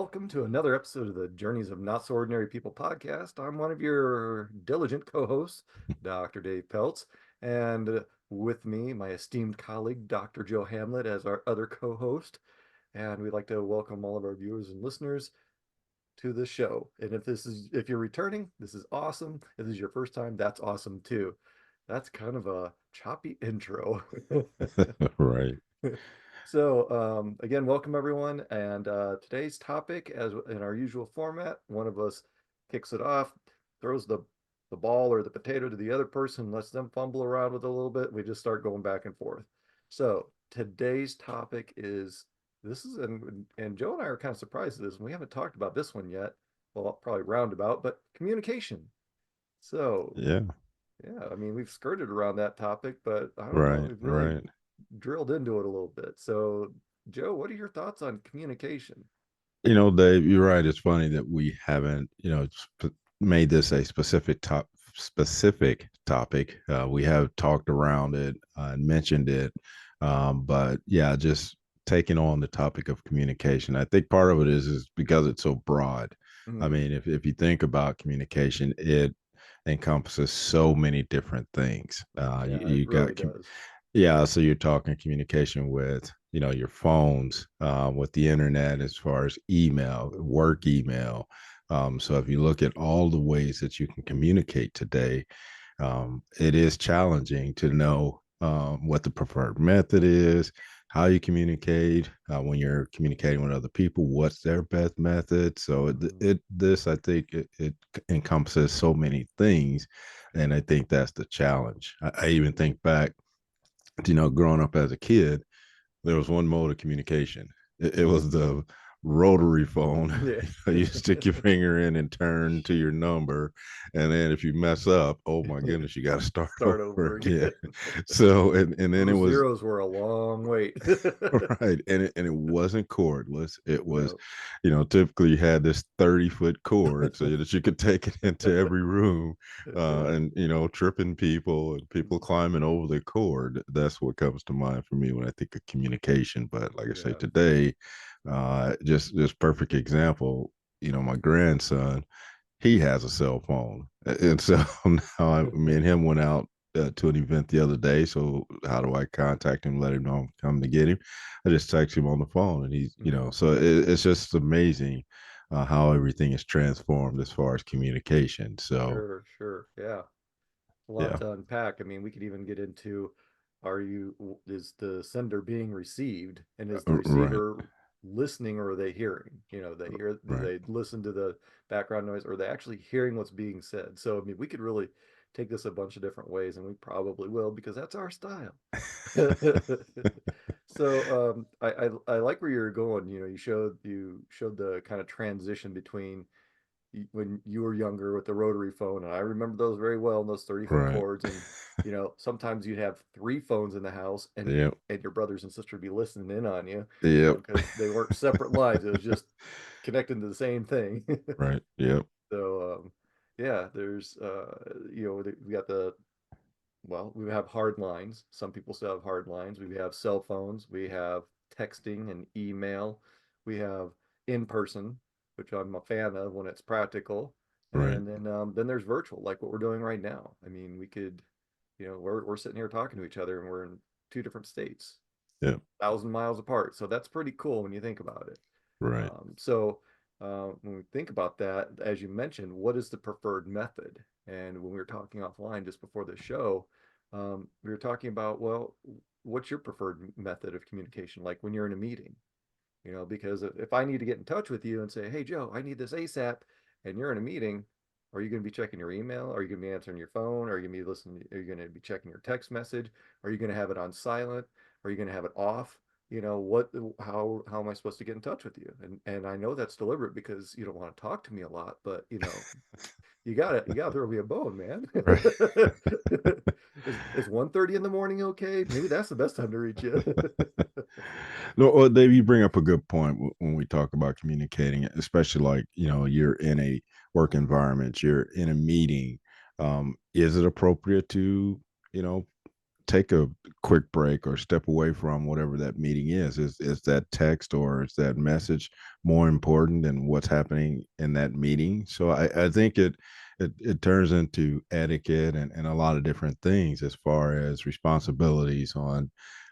welcome to another episode of the Journeys of Not So Ordinary People podcast. I'm one of your diligent co-hosts, Dr. Dave Peltz, and with me, my esteemed colleague, Dr. Joe Hamlett, as our other co-host. And we'd like to welcome all of our viewers and listeners to the show. And if you're returning, this is awesome. If this is your first time, that's awesome too. That's kind of a choppy intro. Right. So, again, welcome everyone. And today's topic, as in our usual format, one of us kicks it off, throws the ball or the potato to the other person, lets them fumble around with it a little bit. We just start going back and forth. So today's topic is and Joe and I are kind of surprised at this, and we haven't talked about this one yet. Well, probably roundabout, but communication. So Yeah. yeah, I mean, we've skirted around that topic, but I don't know, Right. we've really Right. drilled into it a little bit. So, Joe, what are your thoughts on communication? Dave, you're right. It's funny that we haven't, made this a specific topic. We have talked around it and mentioned it, but yeah, just taking on the topic of communication. I think part of it is because it's so broad. I Mm, mean, if you think about communication, it encompasses so many different things. yeah, it You really got does. Yeah, so you're talking communication with, your phones, with the internet, as far as email, work email. So if you look at all the ways that you can communicate today, it is challenging to know what the preferred method is, how you communicate when you're communicating with other people, what's their best method. So Mm, I think it encompasses so many things, and I think that's the challenge. I even think back, growing up as a kid, there was one mode of communication. It was the rotary phone. yeah. You stick your finger in and turn to your number, and then if you mess up, oh my goodness, you got to start Start over over again. again. So, and then it Those was zeros were a long wait. right, and it wasn't cordless. It was, No. typically you had this 30-foot cord so that you could take it into every room, Yeah. and tripping people and people climbing over the cord. That's what comes to mind for me when I think of communication. But like I say, Yeah. today, just perfect example. My grandson, he has a cell phone, and so now me and him went out to an event the other day. So how do I contact him, let him know I'm coming to get him? I just text him on the phone, and he's, Mm, so it's just amazing how everything is transformed as far as communication. So sure, sure. Yeah. A lot yeah. to unpack. I mean, we could even get into is the sender being received, and is the Right. receiver listening, or are they hearing? Do Right. they listen to the background noise, or are they actually hearing what's being said? So, I mean, we could really take this a bunch of different ways, and we probably will because that's our style. So, I like where you're going. You showed the kind of transition between when you were younger with the rotary phone, and I remember those very well, and those 30-foot Right. cords. And sometimes you'd have three phones in the house, Yep. and your brothers and sister would be listening in on you, Yep. because they weren't separate lines, it was just connecting to the same thing. Right. Yep. So yeah, there's we got the well, we have hard lines. Some people still have hard lines. We have cell phones. We have texting and email. We have in person, which I'm a fan of when it's practical. Right. And then there's virtual, like what we're doing right now. I mean, we could, we're sitting here talking to each other, and we're in two different states, Yep. 1,000 miles apart. So that's pretty cool when you think about it. Right. When we think about that, as you mentioned, what is the preferred method? And when we were talking offline just before the show, we were talking about, well, what's your preferred method of communication? Like when you're in a meeting, because if I need to get in touch with you and say, hey, Joe, I need this ASAP, and you're in a meeting, are you going to be checking your email? Are you going to be answering your phone? Are you going to be listening? Are you going to be checking your text message? Are you going to have it on silent? Are you going to have it off? How am I supposed to get in touch with you? And I know that's deliberate because you don't want to talk to me a lot, but you gotta throw me a bone, man. Right. Is 1:30 in the morning okay? Maybe that's the best time to reach you. No, well, Dave, you bring up a good point when we talk about communicating, especially like, you're in a work environment, you're in a meeting. Is it appropriate to, you know, take a quick break or step away from whatever that meeting is that text or is that message more important than what's happening in that meeting? So I think it turns into etiquette and a lot of different things as far as responsibilities on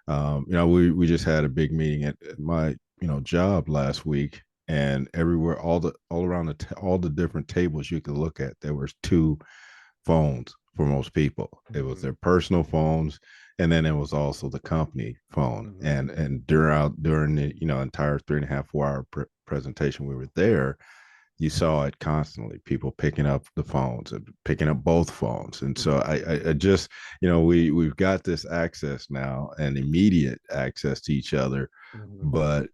we just had a big meeting at my job last week, and everywhere, all around all the different tables you could look at, there was two phones for most people. It was Mm-hmm. their personal phones, and then it was also the company phone. Mm-hmm. And during the entire 3.5 4 hour presentation we were there, you saw it constantly, people picking up the phones and picking up both phones. And so Mm-hmm. I just we've got this access now and immediate access to each other, Mm-hmm. but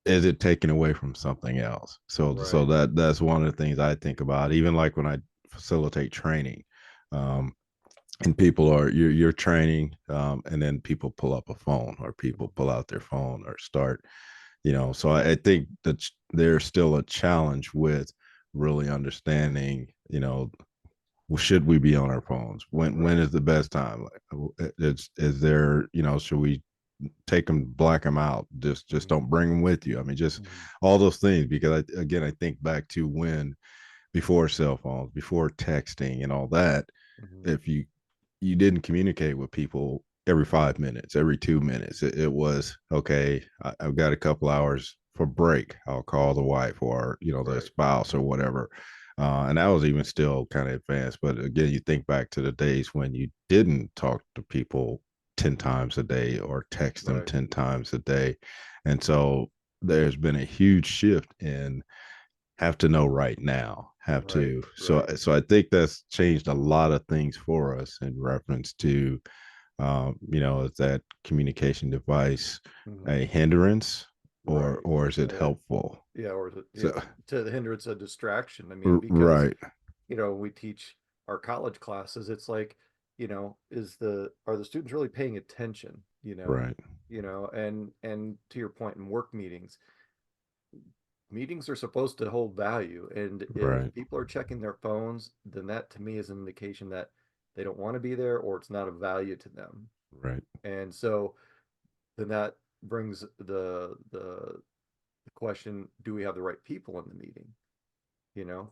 is it taken away from something else? So Right. that's one of the things I think about, even like when I facilitate training. And people are you're training, and then people pull up a phone or people pull out their phone or start, so I think that there's still a challenge with really understanding, should we be on our phones, when Right. is the best time, like is there, should we take them, black them out, just Mm-hmm. don't bring them with you. I mean, just Mm-hmm. all those things, because again, I think back to when, before cell phones, before texting and all that, Mm-hmm. if you didn't communicate with people every 5 minutes, every 2 minutes. It was okay. I've got a couple hours for break. I'll call the wife or the Right. spouse or whatever. And that was even still kind of advanced. But again, you think back to the days when you didn't talk to people 10 times a day or text them Right. 10 times a day, and so there's been a huge shift in have to know right now, have Right. to, Right. so I think that's changed a lot of things for us in reference to, is that communication device Mm-hmm. a hindrance, or Right. is it helpful? Yeah, or the, So to the hindrance of distraction. I mean, because right, we teach our college classes, it's like, are the students really paying attention, right, and to your point, in work meetings are supposed to hold value, and if right, people are checking their phones, then that to me is an indication that they don't want to be there or it's not of value to them. right, And so then that brings the question, do we have the right people in the meeting?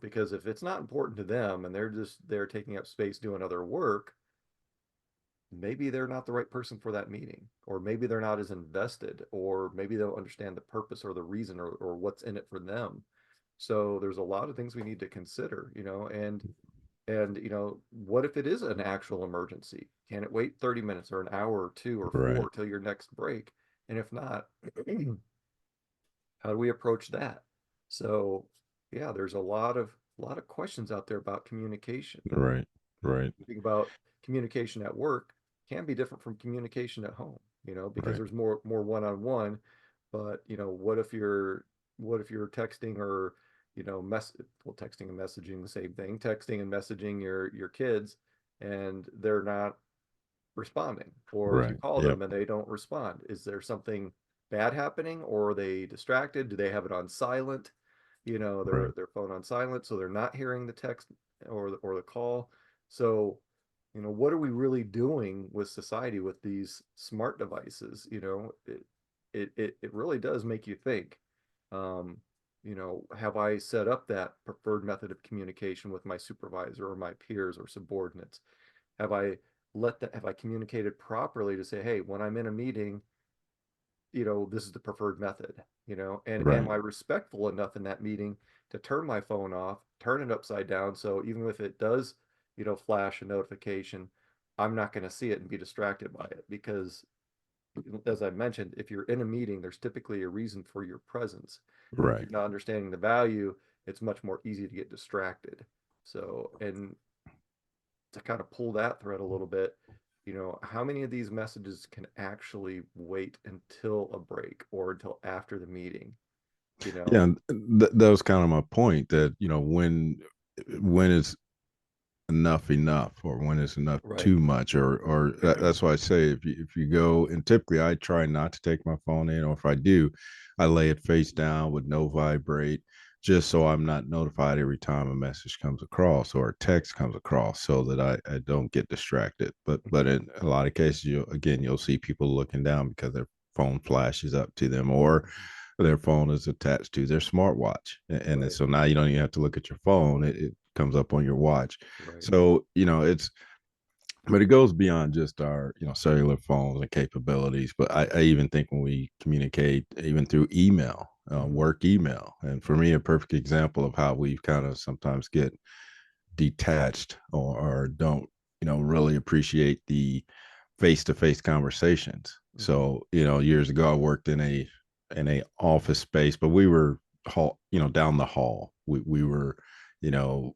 Because if it's not important to them and they're just they're taking up space doing other work, maybe they're not the right person for that meeting, or maybe they're not as invested, or maybe they don't understand the purpose or the reason, or what's in it for them. So there's a lot of things we need to consider, and what if it is an actual emergency? Can it wait 30 minutes or an hour or two or right, four till your next break? And if not, how do we approach that? So yeah, there's a lot of questions out there about communication. right, right, You think about communication at work can be different from communication at home, because right, there's more one-on-one. But what if you're texting, or texting and messaging, the same thing, texting and messaging your kids, and they're not responding, or if you right, call yep, them and they don't respond, is there something bad happening, or are they distracted? Do they have it on silent, right, their phone on silent, so they're not hearing the text or the call? So what are we really doing with society with these smart devices? It really does make you think. Have I set up that preferred method of communication with my supervisor or my peers or subordinates? Have I communicated properly to say, hey, when I'm in a meeting, this is the preferred method, and am right, I respectful enough in that meeting to turn my phone off, turn it upside down, so even if it does, flash a notification, I'm not going to see it and be distracted by it, because as I mentioned, if you're in a meeting, there's typically a reason for your presence. And if right, you're not understanding the value, it's much more easy to get distracted. So, and to kind of pull that thread a little bit, how many of these messages can actually wait until a break or until after the meeting? You yeah. know, And that was kind of my point, that when is enough, or when it's enough right. too much, or that's why I say, if you go, and typically I try not to take my phone in, or if I do, I lay it face down with no vibrate, just so I'm not notified every time a message comes across or a text comes across, so that I don't get distracted. But Mhm. in a lot of cases, you'll see people looking down because their phone flashes up to them, or their phone is attached to their smartwatch, and Right, so now you don't even have to look at your phone; it comes up on your watch. right. So it's but it goes beyond just our cellular phones and capabilities. But I even think when we communicate even through email, Mhm. work email, and for me a perfect example of how we kind of sometimes get detached, or don't really appreciate the face-to-face conversations. Mhm. So years ago I worked in a office space, but we were down the hall. We were you know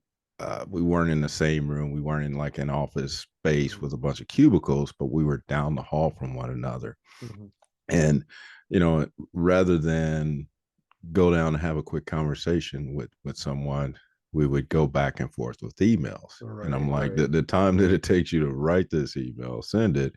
we weren't in the same room. We weren't in like an office space Mhm. with a bunch of cubicles, but we were down the hall from one another. Mhm. And rather than go down and have a quick conversation with someone, we would go back and forth with emails. And Right, I'm like, right. the time that it takes you to write this email, send it,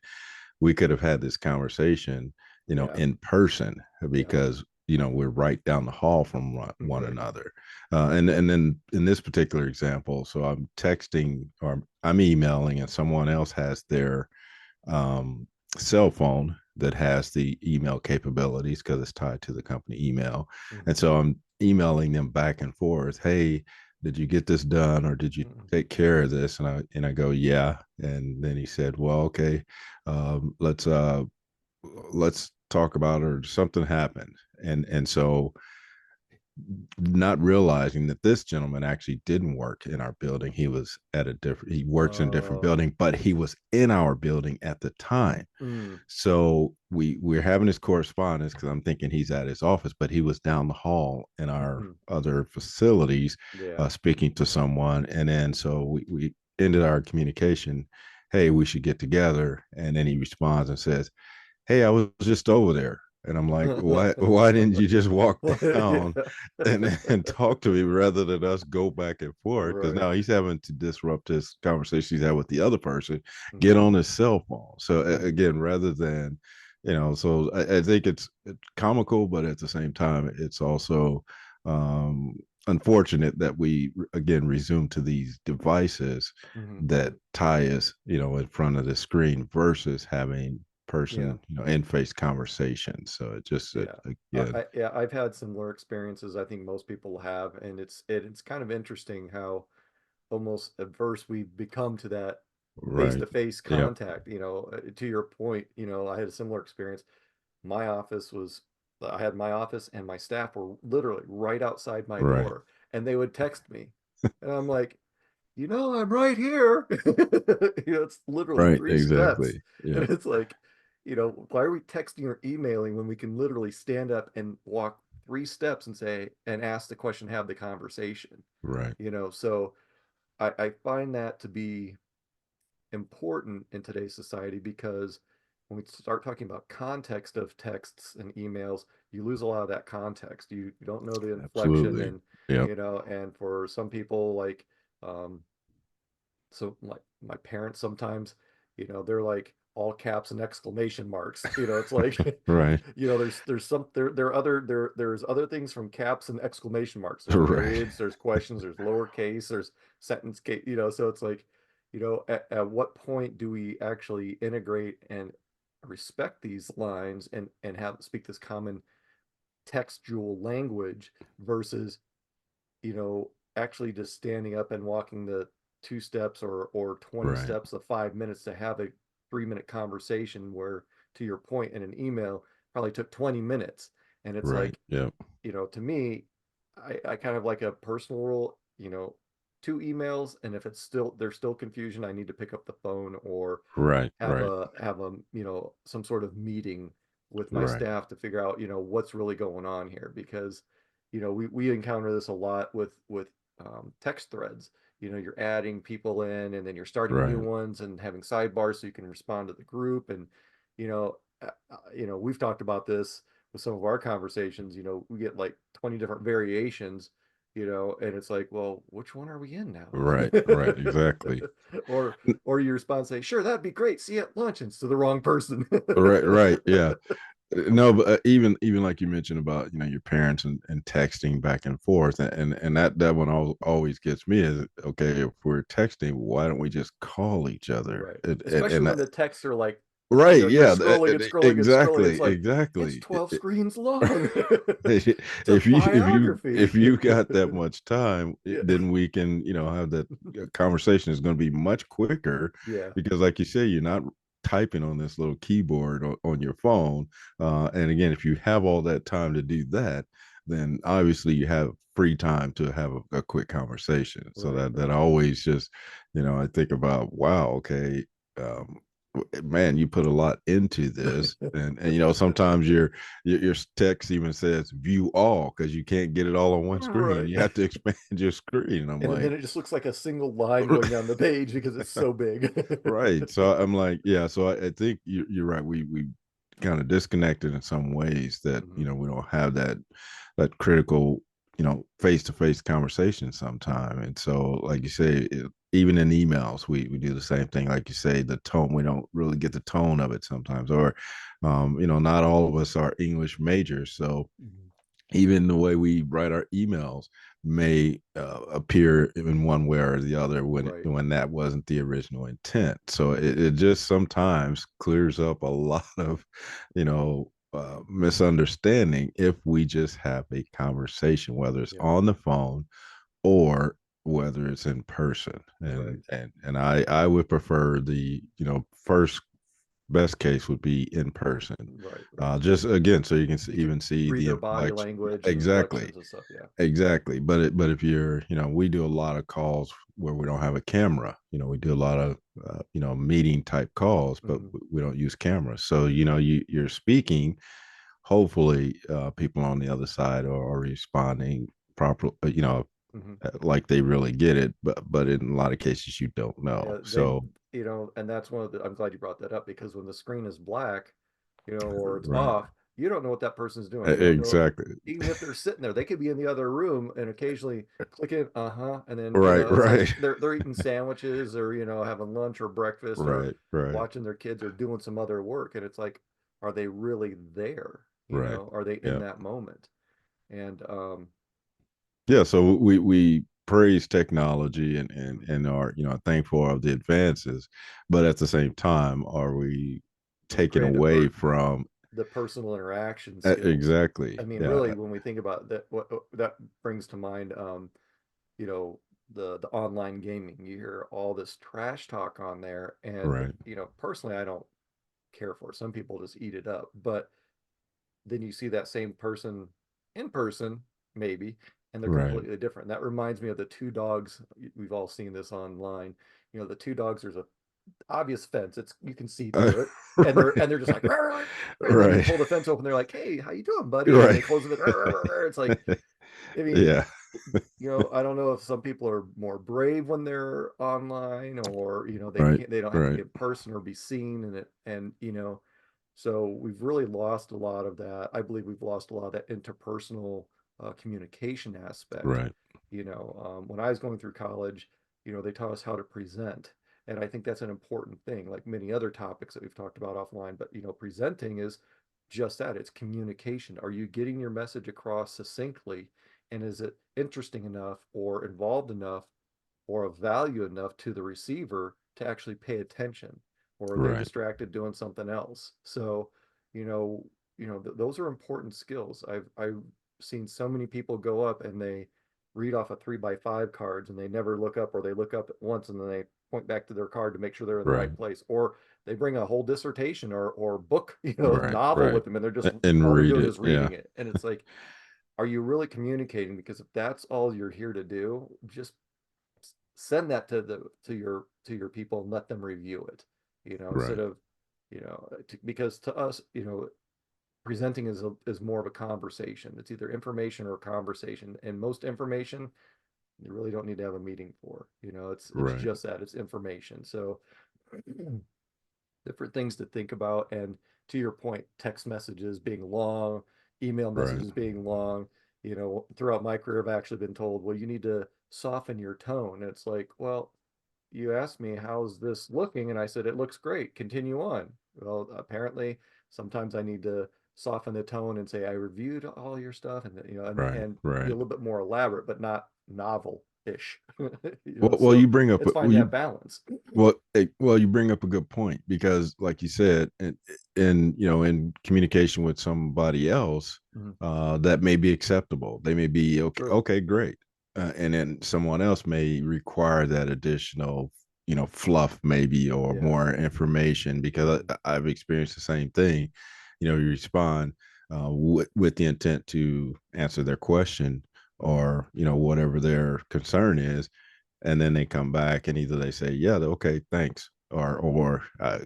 we could have had this conversation, Yeah, in person, yeah. because we're right down the hall from one Right. another. And then in this particular example, so I'm texting or I'm emailing, and someone else has their um, cell phone that has the email capabilities because it's tied to the company email. And Mhm. so I'm emailing them back and forth. Hey, did you get this done, or did you Mhm. take care of this? And I go, yeah. And then he said, well, okay, let's talk about it, or something happened. And so, not realizing that this gentleman actually didn't work in our building. He works in a different Oh. building, but he was in our building at the time. Mm. So we're having this correspondence because I'm thinking he's at his office, but he was down the hall in our Mhm. other facilities, Yeah. speaking to someone. And then so we ended our communication. Hey, we should get together. And then he responds and says, hey, I was just over there. And I'm like, why didn't you just walk down Yeah. and talk to me rather than us go back and forth? Because Right. now he's having to disrupt his conversation he's had with the other person, get Mhm. on his cell phone. So Mhm. again, rather than, so I think it's comical, but at the same time, it's also unfortunate that we again resume to these devices Mhm. that Mhm. tie us, in front of the screen versus having Yeah. in-face conversations. So it just Yeah. again, Yeah, I've had similar experiences. I think most people have, and it's kind of interesting how almost adverse we've become to that right. face-to-face Yep. contact. To your point, I had a similar experience. My office was, I had my office and my staff were literally right outside my Right. door, and they would text me, and I'm like, I'm right here. It's literally Right. 3 steps. Exactly. And Yeah. it's like, why are we texting or emailing when we can literally stand up and walk 3 steps and say, and ask the question, have the conversation? Right. So I find that to be important in today's society because when we start talking about context of texts and emails, you lose a lot of that context. You don't know the inflection Absolutely. and Yep. and for some people like um so like my parents sometimes, they're like all caps and exclamation marks. It's like, Right. there's other things from caps and exclamation marks. There's Right. periods, there's questions, there's lowercase, there's sentence case, so it's like, at what point do we actually integrate and respect these lines and have speak this common textual language versus actually just standing up and walking the 2 steps or 20 Right. steps of 5 minutes to have a 3-minute conversation where, to your point, in an email probably took 20 minutes. And it's Right. like, Yep. to me, I kind of like a personal rule, 2 emails, and if there's still confusion, I need to pick up the phone or Right. Right. have a some sort of meeting with my Right. staff to figure out what's really going on here because we encounter this a lot with text threads. You're adding people in and then you're starting new Right. ones and having sidebars so you can respond to the group and we've talked about this with some of our conversations. We get like 20 different variations, and it's like, well, which one are we in now? Right. Right. Exactly. or or you respond say, sure, that'd be great, see you at lunch, and it's to the wrong person. Right. Right. Yeah. No, but even like you mentioned about your parents and texting back and forth, and that one always gets me is okay, if we're texting, why don't we just call each other? Right. And Especially when the texts are like, right, you're yeah, scrolling and scrolling and scrolling. It's exactly, like, it's exactly. 12 screens long. It's a If biography. you got that much time, Yeah. then we can have that conversation is going to be much quicker Yeah. because, like you say, you're not typing on this little keyboard on your phone. And again, if you have all that time to do that, then obviously you have free time to have a quick conversation. So Right. that always just, I think about, wow, okay, um, man, you put a lot into this, and sometimes your text even says view all because you can't get it all on one screen. Right. You have to expand your screen. And I'm And then like, it just looks like a single line going down the page because it's so big. right. So I'm like, yeah. So I think you're right. We kind of disconnected in some ways that Mhm. we don't have that critical face to face conversation sometime. And so, like you say, even in emails, we do the same thing. Like you say, the tone, we don't really get the tone of it sometimes, or not all of us are English majors, so Mhm. even the way we write our emails may appear in one way or the other Right. when that wasn't the original intent. So it just sometimes clears up a lot of misunderstanding if we just have a conversation, whether it's Yeah. on the phone or whether it's in person. Right. And I would prefer the first best case would be in person. Right. Right. Just again, so you can You can even see read the their body inflection. language and Exactly, inflections and stuff. Yeah. exactly. But if you're, we do a lot of calls where we don't have a camera. We do a lot of meeting type calls, but Hmm. we don't use cameras. So you're speaking. Hopefully, people on the other side are responding properly. Hmm. Like they really get it. But in a lot of cases, you don't Yeah. know. They, So and that's one of the, I'm glad you brought that up because when the screen is black, or it's right, off, you don't know what that person's doing. You don't know, exactly. even if they're sitting there, they could be in the other room and occasionally clicking, and then, Right, it's like right. they're eating sandwiches or, having lunch or breakfast or Right, right, watching their kids or doing some other work. And it's like, are they really there? right. Are they in Yeah. that moment? And Yeah. So we praise technology and mhm, and are thankful of the advances, but at the same time, are we taken creative away or from the personal interaction skills. I exactly? mean, Yeah. really, when we think about that, what that brings to mind, you know, the online gaming. You hear all this trash talk on there, and Right, personally, I don't care for it. Some people just eat it up, but then you see that same person in person, maybe, and they're right. completely different. That reminds me of the two dogs. We've all seen this online. The two dogs. There's a obvious fence. It's you can see through it, and they're Right, and they're just like, "Rah, rah, rah," and then you right, pull the fence open. They're like, "Hey, how you doing, buddy?" And then right. they close the fence. "Rah, rah, rah, rah." It's like, I mean, Yeah. I don't know if some people are more brave when they're online, or Right, they don't have to be right, in person or be seen, and so we've really lost a lot of that. I believe we've lost a lot of that interpersonal communication aspect. right, When I was going through college, they taught us how to present, and I think that's an important thing, like many other topics that we've talked about offline. But presenting is just that. It's communication. Are you getting your message across succinctly? And is it interesting enough or involved enough or of value enough to the receiver to actually pay attention? Or are they right, distracted doing something else? So, those are important skills. I've seen so many people go up and they read off a 3x5 cards and they never look up, or they look up at once and then they point back to their card to make sure they're in the right, right place, or they bring a whole dissertation or book, right, novel right. with them, and they're just And all they're read doing it. is Yeah. reading it. And it's like, are you really communicating? Because if that's all you're here to do, just send that to your people and let them review it. Instead Right, of, because to us, presenting is more of a conversation. It's either information or conversation, and most information you really don't need to have a meeting for. It's right, just that, it's information. So different things to think about. And to your point, text messages being long, email right, messages being long, throughout my career, I've actually been told, well, you need to soften your tone. And it's like, well, you asked me, how's this looking? And I said, it looks great. Continue on. Well, apparently, sometimes I need to soften the tone and say, I reviewed all your stuff, and Right, and be a right. little bit more elaborate, but not novel-ish. Well, So you bring up it's find you that balance. well, you bring up a good point because, like you said, in communication with somebody else, Mhm. that may be acceptable. They may be okay. True. Okay, great. And then someone else may require that additional, fluff maybe or Yeah. more information because Mhm. I've experienced the same thing. You respond with the intent to answer their question Mhm. or whatever their concern is, and then they come back and either they say, yeah, okay, thanks, or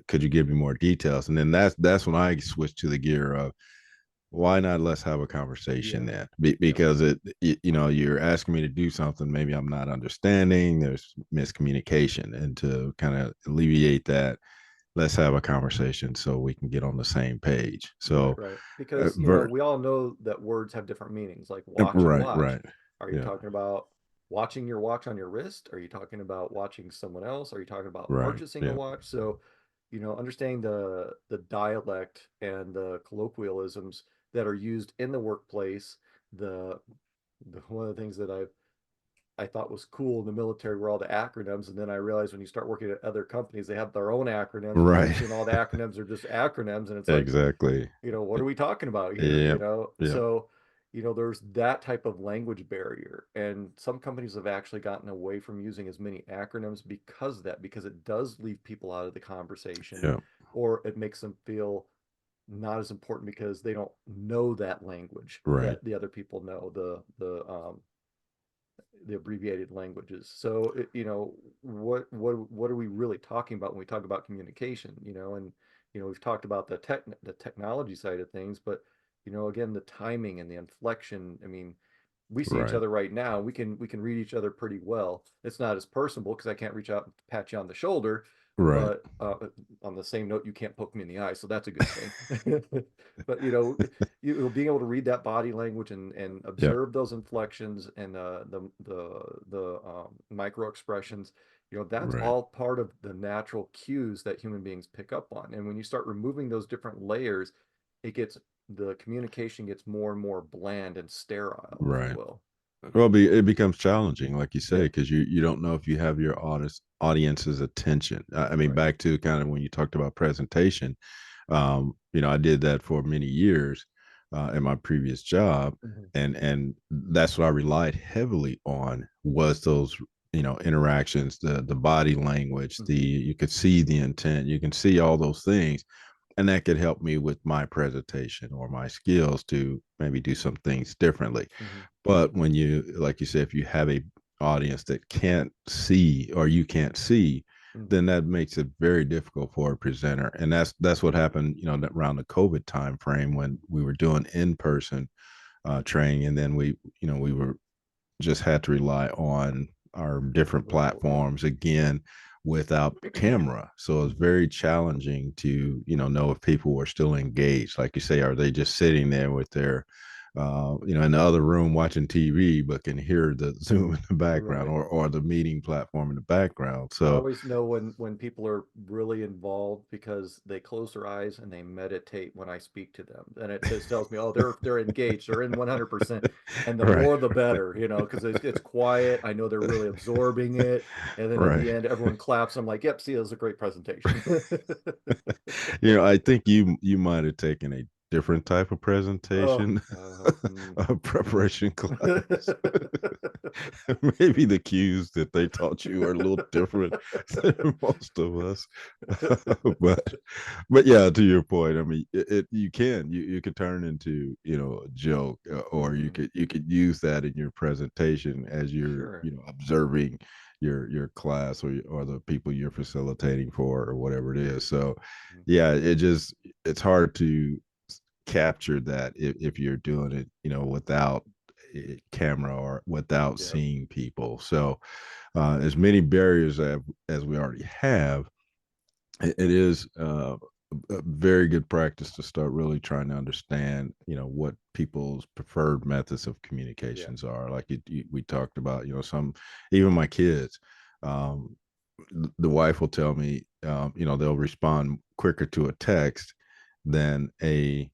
could you give me more details, and then that's when I switch to the gear of, why not, let's have a conversation Yeah. then. Yep. Because you're asking me to do something maybe I'm not understanding, there's miscommunication, and to kind of alleviate that, let's have a conversation so we can get on the same page. Right, So right. Because, ver- we all know that words have different meanings, like watch and right, watch. right. Are you Yeah, talking about watching your watch on your wrist? Are you talking about watching someone else? Are you talking about right. purchasing a Yeah, watch? So, understanding the dialect and the colloquialisms that are used in the workplace, the one of the things that I thought was cool in the military were all the acronyms. And then I realized when you start working at other companies, they have their own acronyms, and pretty right. soon all the acronyms are just acronyms. And it's like, Exactly. what are we talking about here? Yep, yep. So, there's that type of language barrier. And some companies have actually gotten away from using as many acronyms because of that, because it does leave people out of the conversation, Yep. or it makes them feel not as important because they don't know that language Right. that the other people know, the abbreviated languages. So, what are we really talking about when we talk about communication? And we've talked about the technology side of things, but again, the timing and the inflection. I mean, we see each Right. other right now. We can read each other pretty well. It's not as personable because I can't reach out and pat you on the shoulder, Right. but on the same note, you can't poke me in the eye, so that's a good thing. But being able to read that body language and Yep. observe those inflections and the micro expressions, that's Right. all part of the natural cues that human beings pick up on. And when you start removing those different layers, it gets the communication gets more and more bland and sterile, if you Right. will. Well, it becomes challenging, like you say, Yeah. because you don't know if you have your audience's attention. I mean, Right. back to kind of when you talked about presentation, I did that for many years in my previous job, Mhm. and that's what I relied heavily on, was those interactions, the body language, the Mhm. you could see the intent, you can see all those things, and that could help me with my presentation or my skills to maybe do some things differently. Mhm. But when you, like you said, if you have a audience that can't see or you can't see, Mhm. then that makes it very difficult for a presenter. And that's what happened, around the COVID time frame when we were doing in person training, and then we were just had to rely on our different Remote, yeah. platforms again without camera. So it's Mhm. very challenging to, know if people were still engaged. Like you say, are they just sitting there with their, in the other room watching TV, but can hear the Zoom in the background, Right. or the meeting platform in the background. I So, always know when people are really involved because they close their eyes and they meditate when I speak to them. And it just tells me, oh, they're engaged, they're in 100%. And the right, more the better, because it's quiet. I know they're really absorbing it. And then at right. the end, everyone claps. I'm like, yep, see, that was a great presentation. I think you might have taken a different type of Oh, presentation, a preparation class. Maybe the cues that they taught you are a little different than most of us. but but yeah, to your point, I mean, you could turn into a joke, or you Mhm. could use that in your presentation as you're Sure. observing your class, or the people you're facilitating for, or whatever it is. So Mhm. yeah, it's hard to capture that if you're doing it without a camera or without Yeah. seeing people. So as many barriers as we already have, it is a very good practice to start really trying to understand what people's preferred methods of Yeah. communications are. Like we talked about, some, even my kids, um, the wife will tell me, they'll respond quicker to a text than a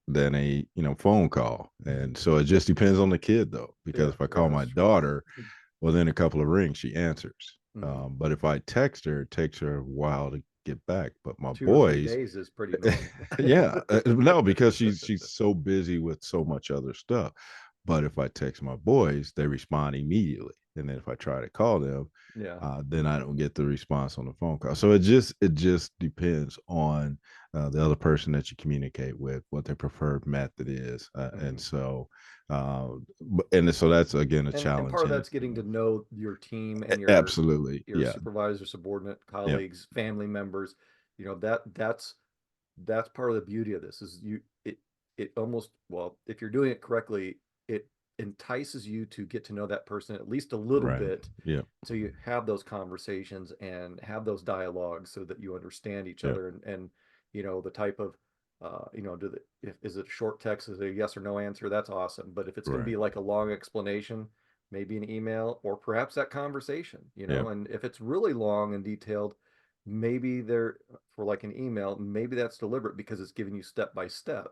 than a phone call. And so it just depends on the kid though, because Yeah, if I yeah, call my that's true. daughter, well, then a couple of rings, she answers. Hmm. But if I text her, it takes her a while to get back. But my 2 or 3 boys, days is pretty normal. yeah, no, because she's so busy with so much other stuff. But if I text my boys, they respond immediately. And then if I try to call them, Yeah. then I don't get the response on the phone call. So it just depends on the other person that you communicate with, what their preferred method is, and Hmm. so and so that's again a And part challenge of in that's getting to know your team and absolutely, your yeah, supervisor, subordinate, yeah, colleagues, family members. That's part of the beauty of this is it almost, well, if you're doing it correctly, it entices you to get to know that person at least a little right, bit, yeah, so you have those conversations and have those dialogues so that you understand each yeah, other, and the type of if is it a short text, is it a yes or no answer, that's awesome. But if it's going to right, be like a long explanation, maybe an email or perhaps that conversation, yeah, and if it's really long and detailed, maybe there, for like an email, maybe that's deliberate because it's giving you step by step,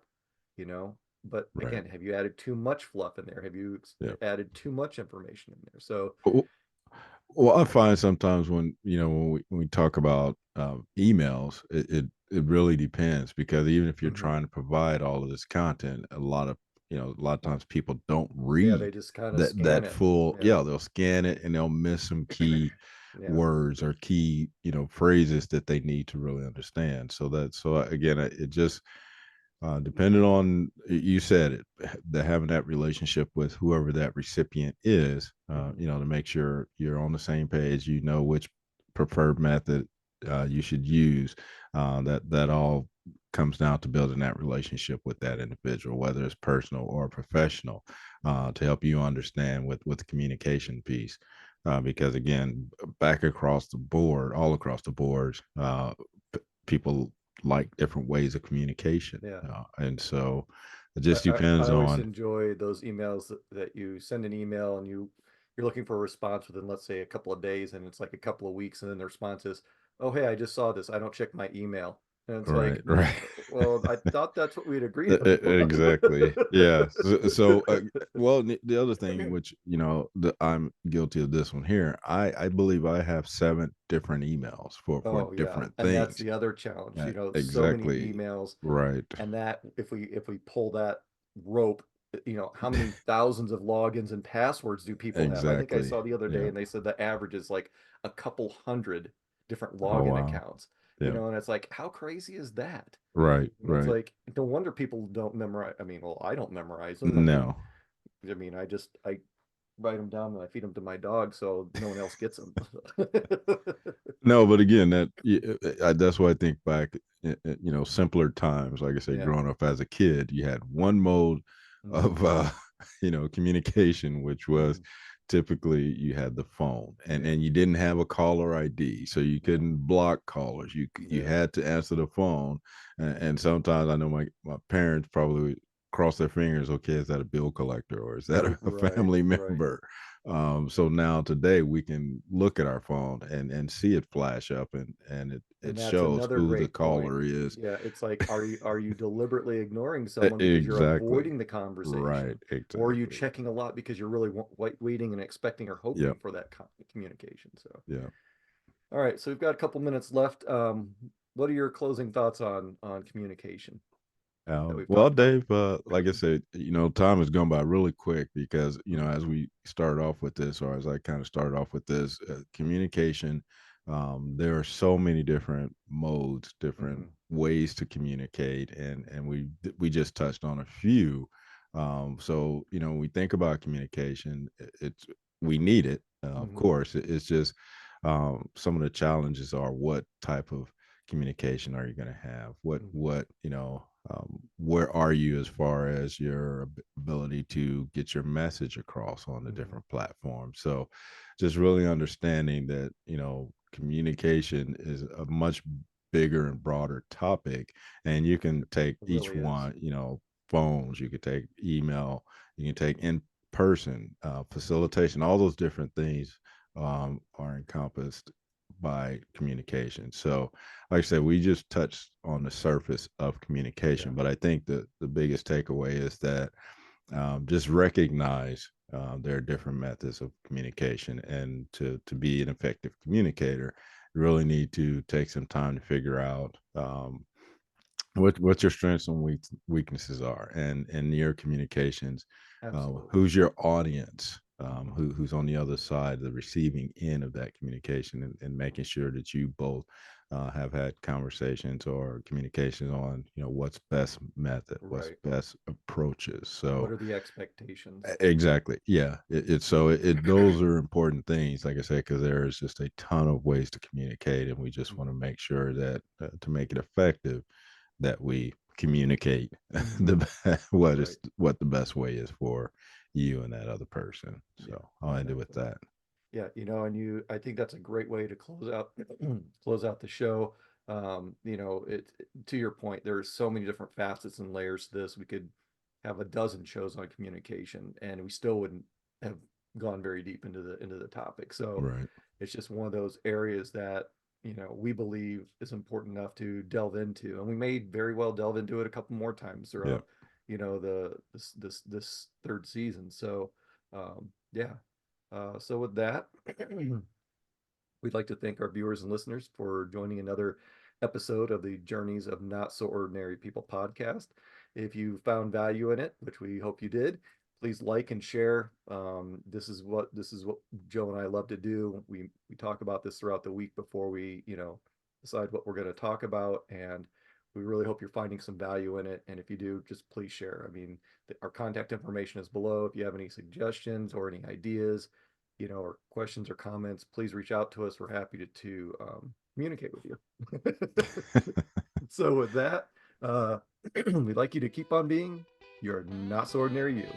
you know but right, again, have you added too much fluff in there? Have you yeah. added too much information in there? So Well, I find sometimes when we talk about emails, it really depends because even if you're mhm. trying to provide all of this content, a lot of times people don't Yeah, they read just kind of that scan it. full. Yeah. Yeah, they'll scan it and they'll miss some key Yeah. words or key phrases that they need to really understand. So again, it just depending on, you said it, the having that relationship with whoever that recipient is, Mhm. to make sure you're on the same page, which preferred method you should use. That all comes down to building that relationship with that individual, whether it's personal or professional, to help you understand with the communication piece. Because again, back across the board, all across the boards, people like different ways of communication, Yeah. and so it I, just I depends always on enjoy those emails that you send an email and you're looking for a response within, let's say, a couple of days, and it's like a couple of weeks, and then the response is, "Oh, hey, I just saw this. I don't check my email." And it's right, like, right. well, I thought that's what we'd agreed upon. Exactly. Yeah. Well, the other thing, which I'm guilty of this one here. I believe I have 7 different emails for Oh yeah, different and that's things. the other challenge. So many Exactly. emails, Right. and that if we pull that rope, how many thousands of logins and passwords do people have? I think I Exactly. saw the other day, Yeah. and they said the average is like a couple hundred different Oh login wow. accounts. Yeah. And it's like, how crazy is that? Right. It's Right. like, no wonder people don't memorize. I mean, well, I don't memorize them. No. I write them down and I feed them to my dog so no one else gets them. No, but again, that's why I think back, simpler times. Like I said, Yeah. growing up as a kid, you had one mode Hmm. of communication, which was Hmm. typically you had the phone, and Yeah. you didn't have a caller ID, so you Yeah. couldn't block callers. You Yeah. had to answer the phone, and sometimes I know my parents probably cross their fingers. Okay, is that a bill collector or is that a Right. family Right. member? So now today we can look at our phone and see it flash up, and it And that's shows another who the great point. caller is. Yeah, it's like, are you deliberately ignoring someone because you're Exactly. avoiding the Right. conversation, or are you Exactly. checking a lot because you're really waiting and expecting or hoping Yep. for that communication? So, Yeah. all right, so we've got a couple minutes left. What are your closing thoughts on communication that we've Well, talked about? Dave, like I said, time has gone by really quick because, Hmm. as we started off with this, or as I kind of started off with this, communication, there are so many different modes, different Hmm. ways to communicate, and we just touched on a few. So, when we think about communication, we need it, of Hmm. course. It's just some of the challenges are what type of communication are you going to have? Hmm. Where are you as far as your ability to get your message across on the Hmm. different platforms? So just really understanding that communication is a much bigger and broader topic, and you can take It each really is. one, phones, you could take email, you can take in person facilitation, all those different things are encompassed by communication. So, like I said, we just touched on the surface of Yeah, communication, but I think the biggest takeaway is that just recognize there are different methods of communication, and to be an effective communicator, you really need to take some time to figure out what your strengths and weaknesses are, and in your communications, absolutely. who's your audience, Mhm. who's on the other side, the receiving end of that communication, and making sure that you both have had conversations or communications on, what's best method, what's Right. best approaches. What So are the expectations? exactly, yeah, those are important things, like I said, because there's just a ton of ways to communicate, and we just want to Mhm. make sure that to make it effective, that we communicate Mhm. Right. what the best way is for you and that other person. Yeah, So I'll end it with exactly. that. Yeah, I think that's a great way to close out close out the show. To your point, there's so many different facets and layers to this. We could have a dozen shows on communication, and we still wouldn't have gone very deep into the topic. So Right. it's just one of those areas that, we believe is important enough to delve into, and we may very well delve into it a couple more times Yeah. throughout, this third season. So, yeah. So with that, we'd like to thank our viewers and listeners for joining another episode of the Journeys of Not So Ordinary People podcast. If you found value in it, which we hope you did, please like and share. This is what Joe and I love to do. We talk about this throughout the week before we, decide what we're going to talk about, and we really hope you're finding some value in it. And if you do, just please share. I mean, our contact information is below. If you have any suggestions or any ideas, or questions or comments, please reach out to us. We're happy to communicate with you. So with that, we'd like you to keep on being your not so ordinary you.